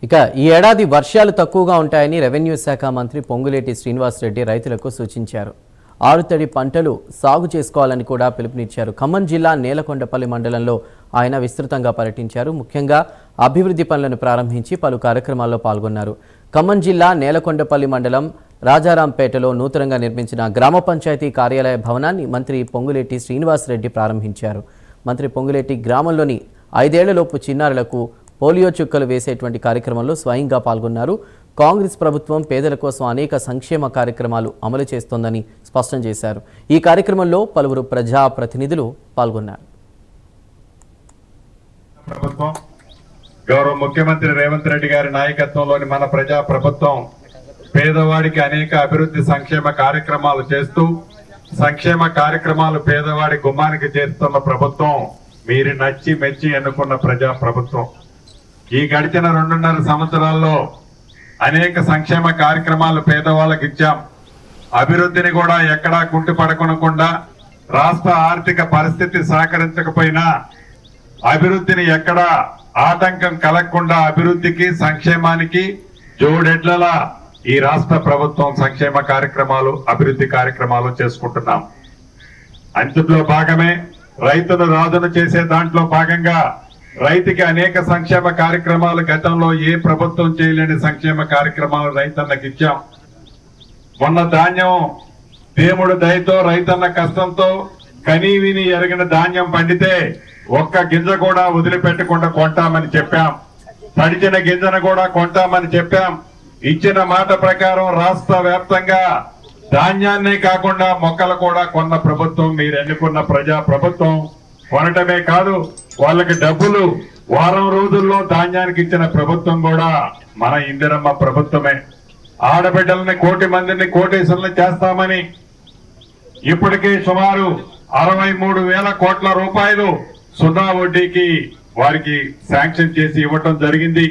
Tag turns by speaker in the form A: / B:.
A: ఇక ఈ ఏడాది వర్షాలు తక్కువగా ఉంటాయని రెవెన్యూ శాఖ మంత్రి పొంగులేటి శ్రీనివాసరెడ్డి రైతులకు సూచించారు. ఆరుతడి పంటలు సాగు చేసుకోవాలని కూడా పిలుపునిచ్చారు. ఖమ్మం జిల్లా నేలకొండపల్లి మండలంలో ఆయన విస్తృతంగా పర్యటించారు. ముఖ్యంగా అభివృద్ధి పనులను ప్రారంభించి పలు కార్యక్రమాల్లో పాల్గొన్నారు. ఖమ్మం జిల్లా నేలకొండపల్లి మండలం రాజారాంపేటలో నూతనంగా నిర్మించిన గ్రామ పంచాయతీ కార్యాలయ భవనాన్ని మంత్రి పొంగులేటి శ్రీనివాసరెడ్డి ప్రారంభించారు. మంత్రి పొంగులేటి గ్రామంలోని 5 ఏళ్లలోపు చిన్నారులకు పోలియో చుక్కలు వేసేటువంటి కార్యక్రమంలో స్వయంగా పాల్గొన్నారు. కాంగ్రెస్ ప్రభుత్వం పేదల కోసం అనేక సంక్షేమ కార్యక్రమాలు అమలు చేస్తోందని స్పష్టం చేశారు. ఈ కార్యక్రమంలో పలువురు ప్రజా ప్రతినిధులు పాల్గొన్నారు.
B: ప్రభుత్వం గౌరవ ముఖ్యమంత్రి రేవంత్ రెడ్డి గారి నాయకత్వంలోని మన ప్రజా ప్రభుత్వం పేదవాడికి అనేక అభివృద్ధి సంక్షేమ కార్యక్రమాలు చేస్తూ సంక్షేమ కార్యక్రమాలు పేదవాడి గుమ్మానికి చేస్తున్న ప్రభుత్వం మీరు నచ్చి మెచ్చి ఎన్నుకున్న ప్రజా ప్రభుత్వం. ఈ గడిచిన 2.5 సంవత్సరాల్లో అనేక సంక్షేమ కార్యక్రమాలు పేదవాళ్ళకి ఇచ్చాం. అభివృద్ధిని కూడా ఎక్కడా కుంటిపడకుండా రాష్ట్ర ఆర్థిక పరిస్థితి సహకరించకపోయినా అభివృద్ధిని ఎక్కడా ఆటంకం కలగకుండా అభివృద్ధికి సంక్షేమానికి జోడెడ్లలా ఈ రాష్ట్ర ప్రభుత్వం సంక్షేమ కార్యక్రమాలు అభివృద్ధి కార్యక్రమాలు చేసుకుంటున్నాం. అందులో భాగమే రైతును రాజును చేసే దాంట్లో భాగంగా రైతుకి అనేక సంక్షేమ కార్యక్రమాలు గతంలో ఏ ప్రభుత్వం చేయలేని సంక్షేమ కార్యక్రమాలు రైతన్నకి ఇచ్చాం. మొన్న ధాన్యం దేవుడు దయతో రైతన్న కష్టంతో కనీవిని ఎరిగిన ధాన్యం పండితే ఒక్క గింజ కూడా వదిలిపెట్టకుండా కొంటామని చెప్పాం. తడిచిన గింజను కూడా కొంటామని చెప్పాం. ఇచ్చిన మాట ప్రకారం రాష్ట్ర వ్యాప్తంగా ధాన్యాన్నే కాకుండా మొక్కలు కూడా కొన్న ప్రభుత్వం మీరు ఎన్నుకున్న ప్రజా ప్రభుత్వం. కొనటమే కాదు వాళ్ళకి డబ్బులు వారం రోజుల్లో ధాన్యానికి ఇచ్చిన ప్రభుత్వం కూడా మన ఇందిరమ్మ ప్రభుత్వమే. ఆడబిడ్డలని 1 కోటి మందిని కోటేశ్వరులు చేస్తామని ఇప్పటికే సుమారు 63,000 కోట్ల రూపాయలు సున్నా వడ్డీకి వారికి శాంక్షన్ చేసి ఇవ్వటం జరిగింది.